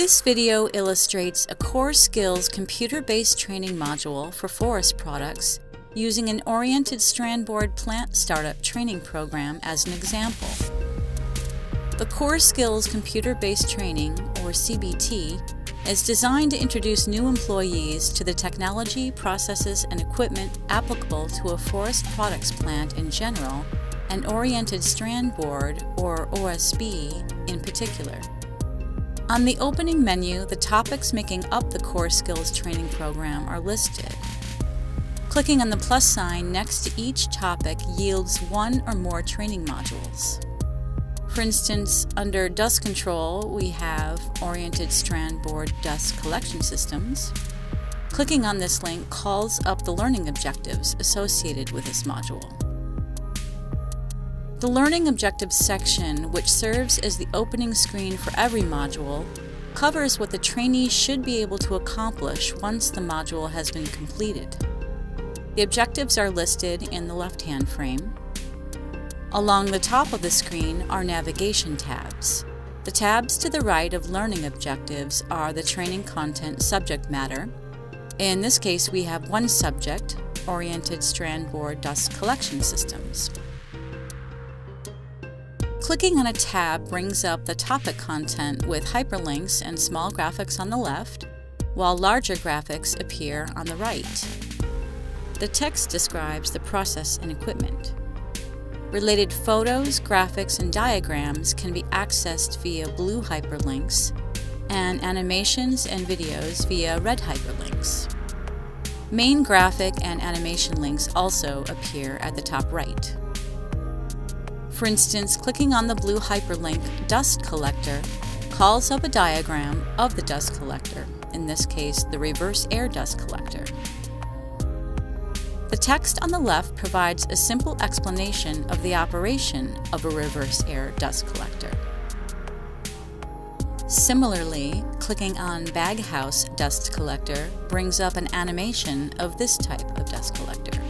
This video illustrates a core skills computer-based training module for forest products using an oriented strand board plant startup training program as an example. The core skills computer-based training, or CBT, is designed to introduce new employees to the technology, processes, and equipment applicable to a forest products plant in general, and oriented strand board, or OSB, in particular. On the opening menu, the topics making up the core skills training program are listed. Clicking on the plus sign next to each topic yields one or more training modules. For instance, under dust control, we have oriented strand board dust collection systems. Clicking on this link calls up the learning objectives associated with this module. The Learning Objectives section, which serves as the opening screen for every module, covers what the trainee should be able to accomplish once the module has been completed. The objectives are listed in the left-hand frame. Along the top of the screen are navigation tabs. The tabs to the right of Learning Objectives are the training content subject matter. In this case, we have one subject, Oriented Strand Board Dust Collection Systems. Clicking on a tab brings up the topic content with hyperlinks and small graphics on the left, while larger graphics appear on the right. The text describes the process and equipment. Related photos, graphics, and diagrams can be accessed via blue hyperlinks, and animations and videos via red hyperlinks. Main graphic and animation links also appear at the top right. For instance, clicking on the blue hyperlink Dust Collector calls up a diagram of the dust collector, in this case the reverse air dust collector. The text on the left provides a simple explanation of the operation of a reverse air dust collector. Similarly, clicking on Baghouse Dust Collector brings up an animation of this type of dust collector.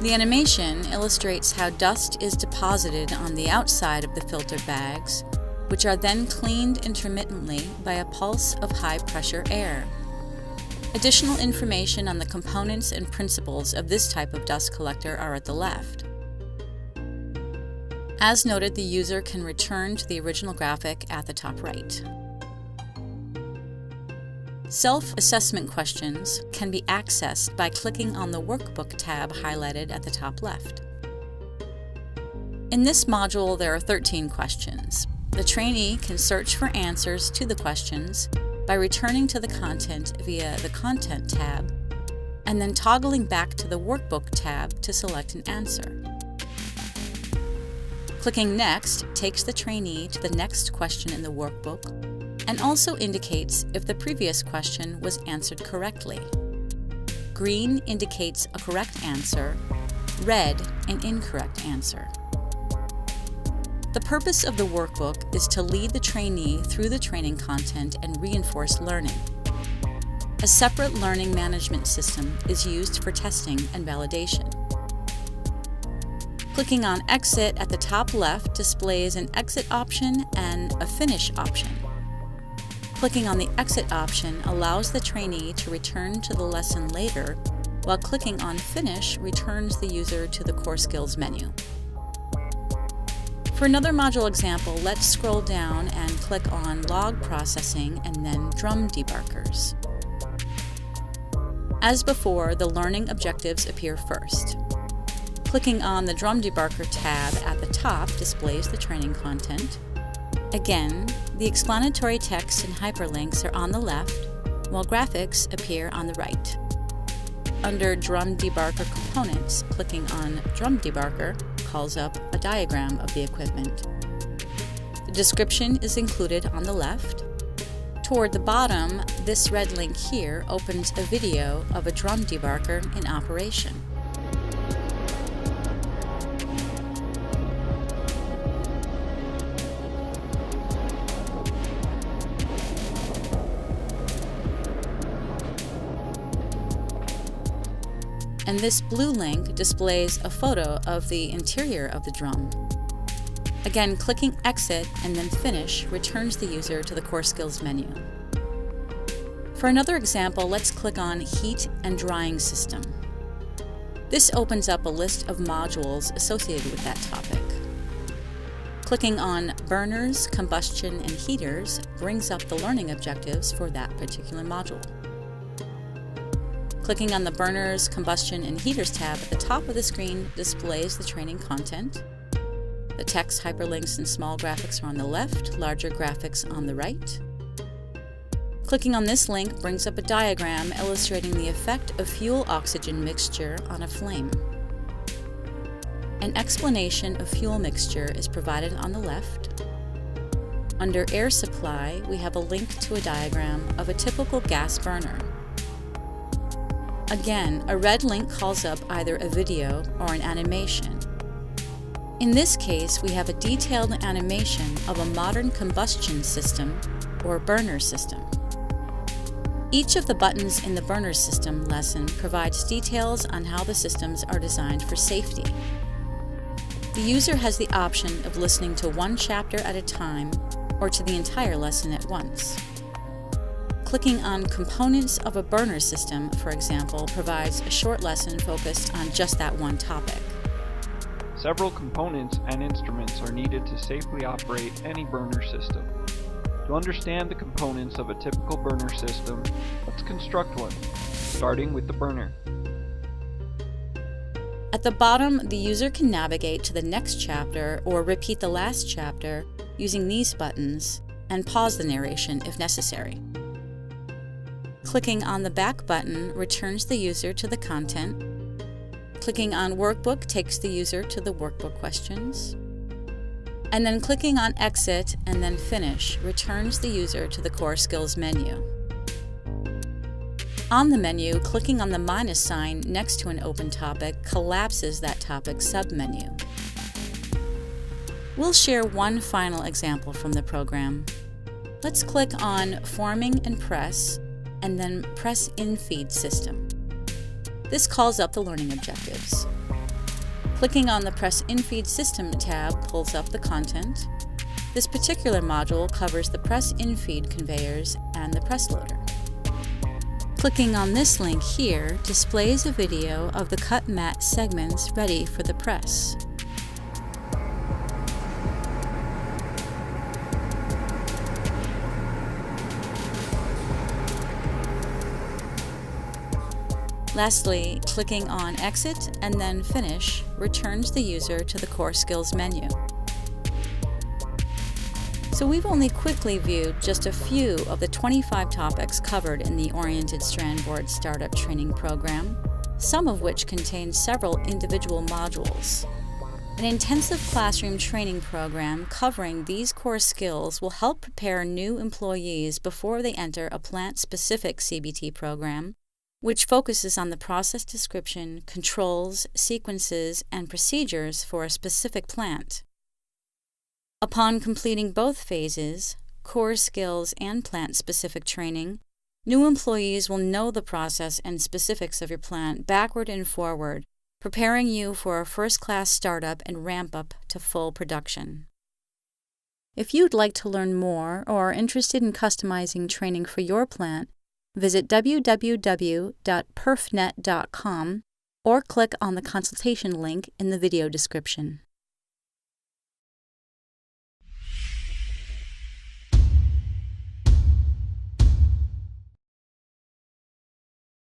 The animation illustrates how dust is deposited on the outside of the filter bags, which are then cleaned intermittently by a pulse of high-pressure air. Additional information on the components and principles of this type of dust collector are at the left. As noted, the user can return to the original graphic at the top right. Self-assessment questions can be accessed by clicking on the Workbook tab highlighted at the top left. In this module, there are 13 questions. The trainee can search for answers to the questions by returning to the content via the Content tab, and then toggling back to the Workbook tab to select an answer. Clicking Next takes the trainee to the next question in the workbook, and also indicates if the previous question was answered correctly. Green indicates a correct answer, red an incorrect answer. The purpose of the workbook is to lead the trainee through the training content and reinforce learning. A separate learning management system is used for testing and validation. Clicking on Exit at the top left displays an exit option and a finish option. Clicking on the Exit option allows the trainee to return to the lesson later, while clicking on Finish returns the user to the Core Skills menu. For another module example, let's scroll down and click on Log Processing and then Drum Debarkers. As before, the learning objectives appear first. Clicking on the Drum Debarker tab at the top displays the training content. Again, the explanatory text and hyperlinks are on the left, while graphics appear on the right. Under Drum Debarker Components, clicking on Drum Debarker calls up a diagram of the equipment. The description is included on the left. Toward the bottom, this red link here opens a video of a drum debarker in operation. And this blue link displays a photo of the interior of the drum. Again, clicking Exit and then Finish returns the user to the Core Skills menu. For another example, let's click on Heat and Drying System. This opens up a list of modules associated with that topic. Clicking on Burners, Combustion, and Heaters brings up the learning objectives for that particular module. Clicking on the Burners, Combustion, and Heaters tab at the top of the screen displays the training content. The text, hyperlinks, and small graphics are on the left, larger graphics on the right. Clicking on this link brings up a diagram illustrating the effect of fuel-oxygen mixture on a flame. An explanation of fuel mixture is provided on the left. Under Air Supply, we have a link to a diagram of a typical gas burner. Again, a red link calls up either a video or an animation. In this case, we have a detailed animation of a modern combustion system or burner system. Each of the buttons in the burner system lesson provides details on how the systems are designed for safety. The user has the option of listening to one chapter at a time or to the entire lesson at once. Clicking on Components of a Burner System, for example, provides a short lesson focused on just that one topic. Several components and instruments are needed to safely operate any burner system. To understand the components of a typical burner system, let's construct one, starting with the burner. At the bottom, the user can navigate to the next chapter or repeat the last chapter using these buttons and pause the narration if necessary. Clicking on the back button returns the user to the content. Clicking on Workbook takes the user to the workbook questions. And then clicking on Exit and then Finish returns the user to the Core Skills menu. On the menu, clicking on the minus sign next to an open topic collapses that topic's submenu. We'll share one final example from the program. Let's click on Forming and Press, and then press infeed system. This calls up the learning objectives. Clicking on the Press infeed system tab pulls up the content. This particular module covers the press infeed conveyors and the press loader. Clicking on this link here displays a video of the cut mat segments ready for the press. Lastly, clicking on Exit and then Finish returns the user to the Core Skills menu. So we've only quickly viewed just a few of the 25 topics covered in the Oriented Strand Board Startup Training Program, some of which contain several individual modules. An intensive classroom training program covering these core skills will help prepare new employees before they enter a plant-specific CBT program, which focuses on the process description, controls, sequences, and procedures for a specific plant. Upon completing both phases, core skills and plant-specific training, new employees will know the process and specifics of your plant backward and forward, preparing you for a first-class startup and ramp-up to full production. If you'd like to learn more or are interested in customizing training for your plant, visit www.perfnet.com or click on the consultation link in the video description.